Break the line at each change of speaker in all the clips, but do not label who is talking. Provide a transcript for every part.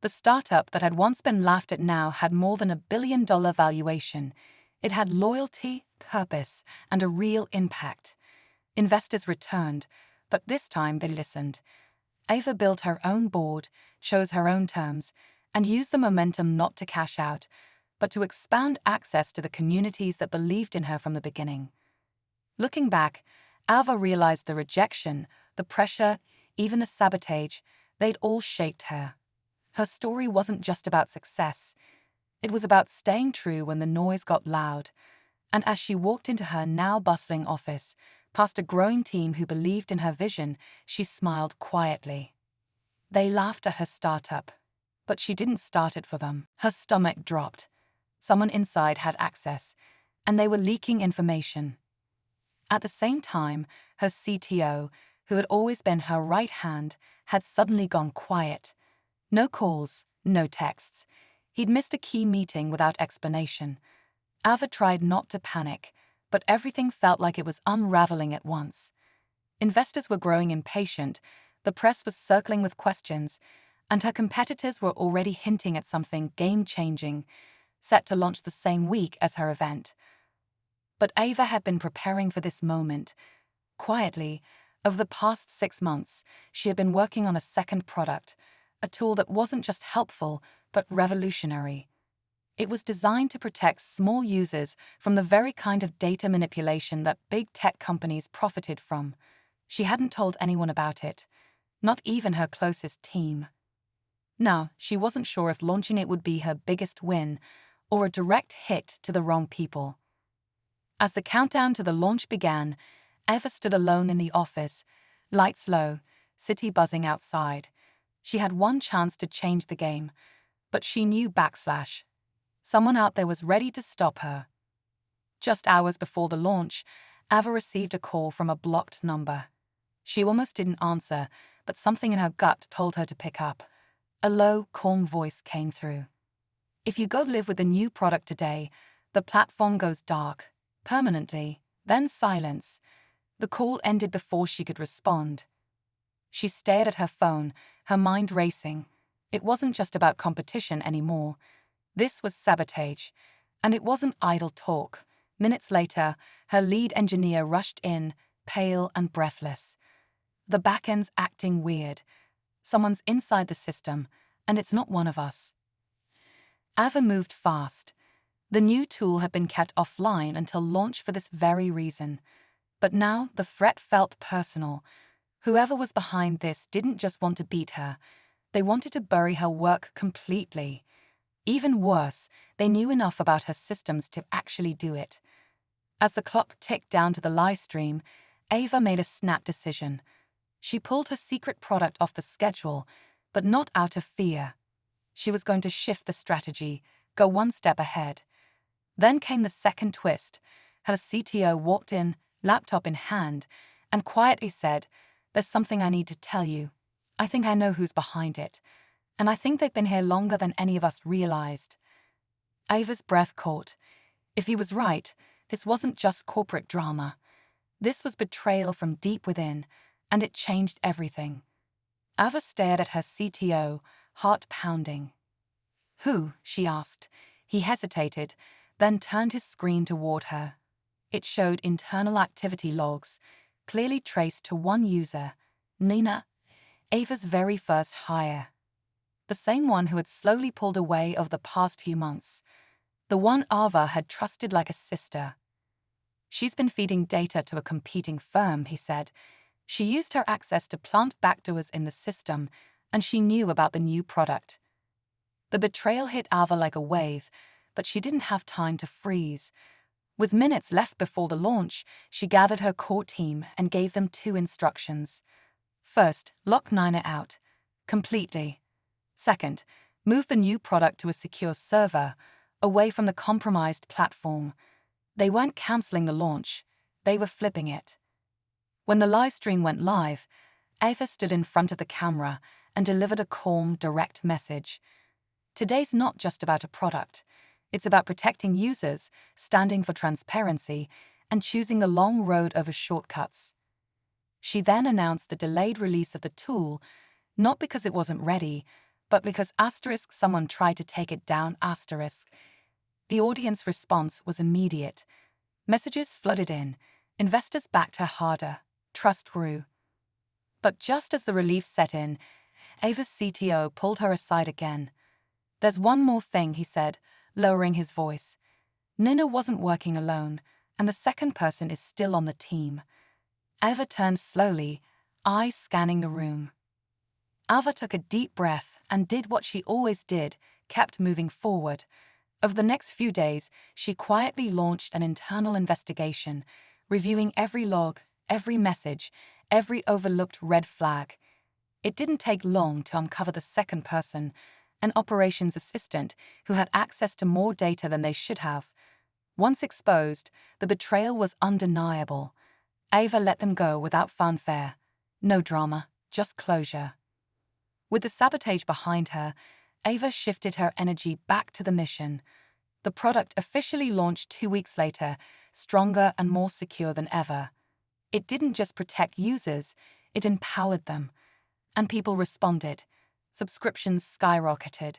The startup that had once been laughed at now had more than $1 billion valuation. It had loyalty, purpose, and a real impact. Investors returned, but this time they listened. Ava built her own board, chose her own terms, and used the momentum not to cash out, but to expand access to the communities that believed in her from the beginning. Looking back, Ava realized the rejection, the pressure, even the sabotage, they'd all shaped her. Her story wasn't just about success. It was about staying true when the noise got loud. And as she walked into her now bustling office, past a growing team who believed in her vision, she smiled quietly. They laughed at her startup, but she didn't start it for them. Her stomach dropped. Someone inside had access, and they were leaking information. At the same time, her CTO, who had always been her right hand, had suddenly gone quiet. No calls, no texts. He'd missed a key meeting without explanation. Ava tried not to panic, but everything felt like it was unraveling at once. Investors were growing impatient, the press was circling with questions, and her competitors were already hinting at something game-changing, set to launch the same week as her event. But Ava had been preparing for this moment. Quietly, over the past 6 months, she had been working on a second product, a tool that wasn't just helpful, but revolutionary. It was designed to protect small users from the very kind of data manipulation that big tech companies profited from. She hadn't told anyone about it, not even her closest team. Now, she wasn't sure if launching it would be her biggest win or a direct hit to the wrong people. As the countdown to the launch began, Ava stood alone in the office, lights low, city buzzing outside. She had one chance to change the game, but she knew backslash. Someone out there was ready to stop her. Just hours before the launch, Ava received a call from a blocked number. She almost didn't answer, but something in her gut told her to pick up. A low, calm voice came through. If you go live with the new product today, the platform goes dark, permanently, then silence. The call ended before she could respond. She stared at her phone, her mind racing. It wasn't just about competition anymore. This was sabotage, and it wasn't idle talk. Minutes later, her lead engineer rushed in, pale and breathless. The backend's acting weird. Someone's inside the system, and it's not one of us. Ava moved fast. The new tool had been kept offline until launch for this very reason. But now the threat felt personal. Whoever was behind this didn't just want to beat her. They wanted to bury her work completely. Even worse, they knew enough about her systems to actually do it. As the clock ticked down to the live stream, Ava made a snap decision. She pulled her secret product off the schedule, but not out of fear. She was going to shift the strategy, go one step ahead. Then came the second twist. Her CTO walked in, laptop in hand, and quietly said, "There's something I need to tell you. I think I know who's behind it. And I think they've been here longer than any of us realized." Ava's breath caught. If he was right, this wasn't just corporate drama. This was betrayal from deep within, and it changed everything. Ava stared at her CTO, heart pounding. "Who?" she asked. He hesitated, then turned his screen toward her. It showed internal activity logs, clearly traced to one user, Nina, Ava's very first hire. The same one who had slowly pulled away over the past few months. The one Ava had trusted like a sister. "She's been feeding data to a competing firm," he said. "She used her access to plant backdoors in the system, and she knew about the new product." The betrayal hit Ava like a wave, but she didn't have time to freeze. With minutes left before the launch, she gathered her core team and gave them 2 instructions. First, lock Nina out. Completely. Second, move the new product to a secure server, away from the compromised platform. They weren't canceling the launch, they were flipping it. When the live stream went live, Ava stood in front of the camera and delivered a calm, direct message. Today's not just about a product. It's about protecting users, standing for transparency, and choosing the long road over shortcuts. She then announced the delayed release of the tool, not because it wasn't ready, but because someone tried to take it down. The audience response was immediate. Messages flooded in. Investors backed her harder. Trust grew. But just as the relief set in, Ava's CTO pulled her aside again. "There's one more thing," he said, lowering his voice. "Nina wasn't working alone, and the second person is still on the team." Ava turned slowly, eyes scanning the room. Ava took a deep breath and did what she always did, kept moving forward. Over the next few days, she quietly launched an internal investigation, reviewing every log, every message, every overlooked red flag. It didn't take long to uncover the second person, an operations assistant who had access to more data than they should have. Once exposed, the betrayal was undeniable. Ava let them go without fanfare. No drama, just closure. With the sabotage behind her, Ava shifted her energy back to the mission. The product officially launched 2 weeks later, stronger and more secure than ever. It didn't just protect users, it empowered them. And people responded. Subscriptions skyrocketed.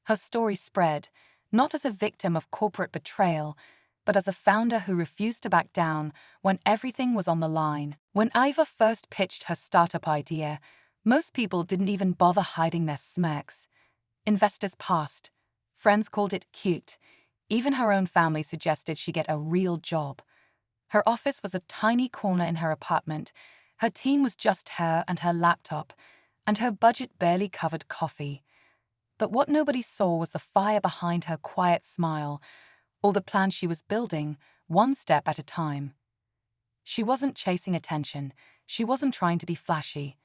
Her story spread, not as a victim of corporate betrayal, but as a founder who refused to back down when everything was on the line. When Ava first pitched her startup idea, most people didn't even bother hiding their smirks. Investors passed. Friends called it cute. Even her own family suggested she get a real job. Her office was a tiny corner in her apartment. Her team was just her and her laptop, and her budget barely covered coffee. But what nobody saw was the fire behind her quiet smile, or the plan she was building, one step at a time. She wasn't chasing attention. She wasn't trying to be flashy.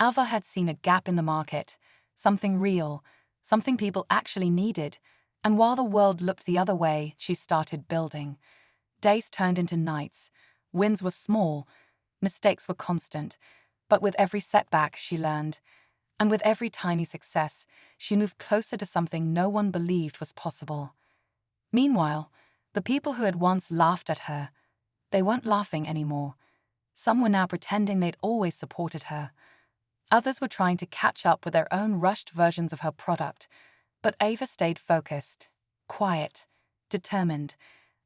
Ava had seen a gap in the market, something real, something people actually needed, and while the world looked the other way, she started building. Days turned into nights. Wins were small. Mistakes were constant. But with every setback, she learned. And with every tiny success, she moved closer to something no one believed was possible. Meanwhile, the people who had once laughed at her, they weren't laughing anymore. Some were now pretending they'd always supported her. Others were trying to catch up with their own rushed versions of her product. But Ava stayed focused, quiet, determined.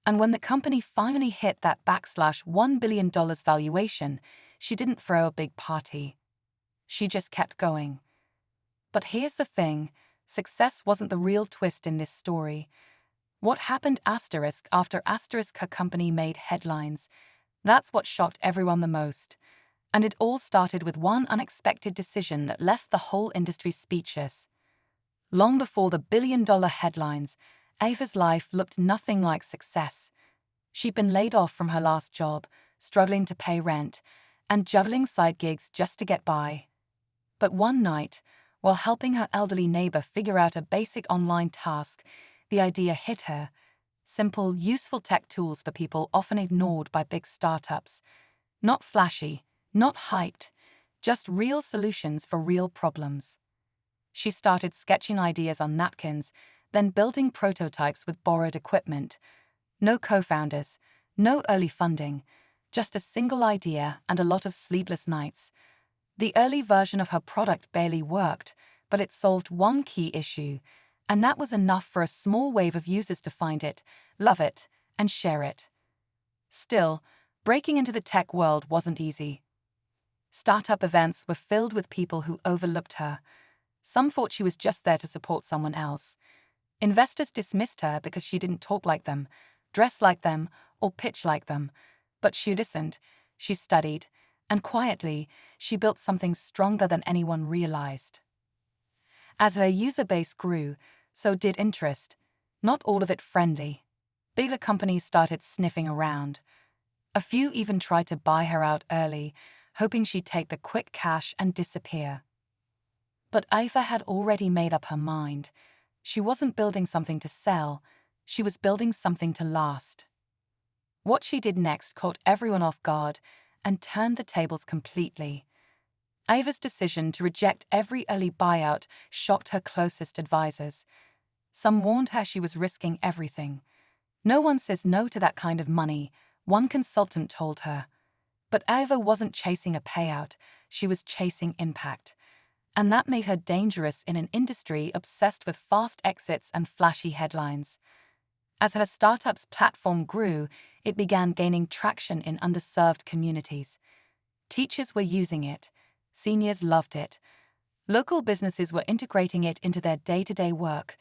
And when the company finally hit that $1 billion valuation, she didn't throw a big party. She just kept going. But here's the thing, success wasn't the real twist in this story. What happened after her company made headlines? That's what shocked everyone the most. And it all started with one unexpected decision that left the whole industry speechless. Long before the billion-dollar headlines, Ava's life looked nothing like success. She'd been laid off from her last job, struggling to pay rent, and juggling side gigs just to get by. But one night, while helping her elderly neighbor figure out a basic online task, the idea hit her. Simple, useful tech tools for people often ignored by big startups. Not flashy, not hyped, just real solutions for real problems. She started sketching ideas on napkins, then building prototypes with borrowed equipment. No co-founders, no early funding, just a single idea and a lot of sleepless nights. The early version of her product barely worked, but it solved one key issue, and that was enough for a small wave of users to find it, love it, and share it. Still, breaking into the tech world wasn't easy. Startup events were filled with people who overlooked her. Some thought she was just there to support someone else. Investors dismissed her because she didn't talk like them, dress like them, or pitch like them. But she listened, she studied, and quietly, she built something stronger than anyone realized. As her user base grew, so did interest. Not all of it friendly. Bigger companies started sniffing around. A few even tried to buy her out early, hoping she'd take the quick cash and disappear. But Ava had already made up her mind. She wasn't building something to sell, she was building something to last. What she did next caught everyone off guard and turned the tables completely. Ava's decision to reject every early buyout shocked her closest advisors. Some warned her she was risking everything. "No one says no to that kind of money," one consultant told her. But Ava wasn't chasing a payout, she was chasing impact. And that made her dangerous in an industry obsessed with fast exits and flashy headlines. As her startup's platform grew, it began gaining traction in underserved communities. Teachers were using it. Seniors loved it. Local businesses were integrating it into their day-to-day work.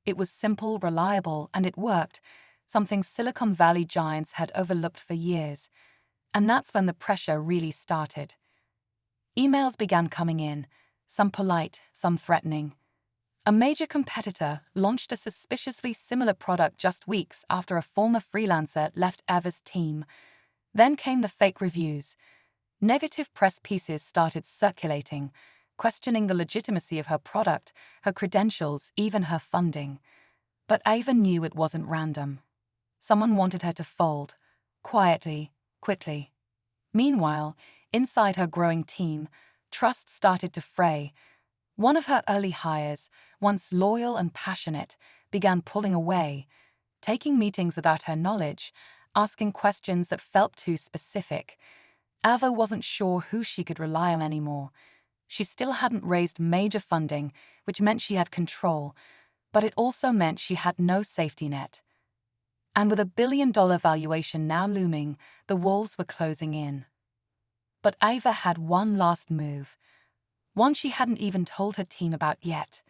It was simple, reliable, and it worked, something Silicon Valley giants had overlooked for years. And that's when the pressure really started. Emails began coming in, some polite, some threatening. A major competitor launched a suspiciously similar product just weeks after a former freelancer left Ava's team. Then came the fake reviews. Negative press pieces started circulating, questioning the legitimacy of her product, her credentials, even her funding. But Ava knew it wasn't random. Someone wanted her to fold, quietly, quickly. Meanwhile, inside her growing team, trust started to fray. One of her early hires, once loyal and passionate, began pulling away, taking meetings without her knowledge, asking questions that felt too specific. Ava wasn't sure who she could rely on anymore. She still hadn't raised major funding, which meant she had control, but it also meant she had no safety net. And with $1 billion valuation now looming, the wolves were closing in. But Ava had one last move. One she hadn't even told her team about yet.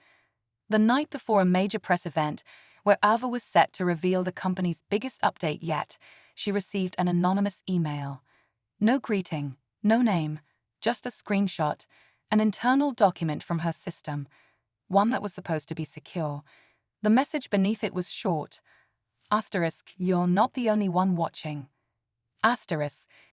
The night before a major press event, where Ava was set to reveal the company's biggest update yet, she received an anonymous email. No greeting, no name, just a screenshot, an internal document from her system, one that was supposed to be secure. The message beneath it was short. *, you're not the only one watching. *,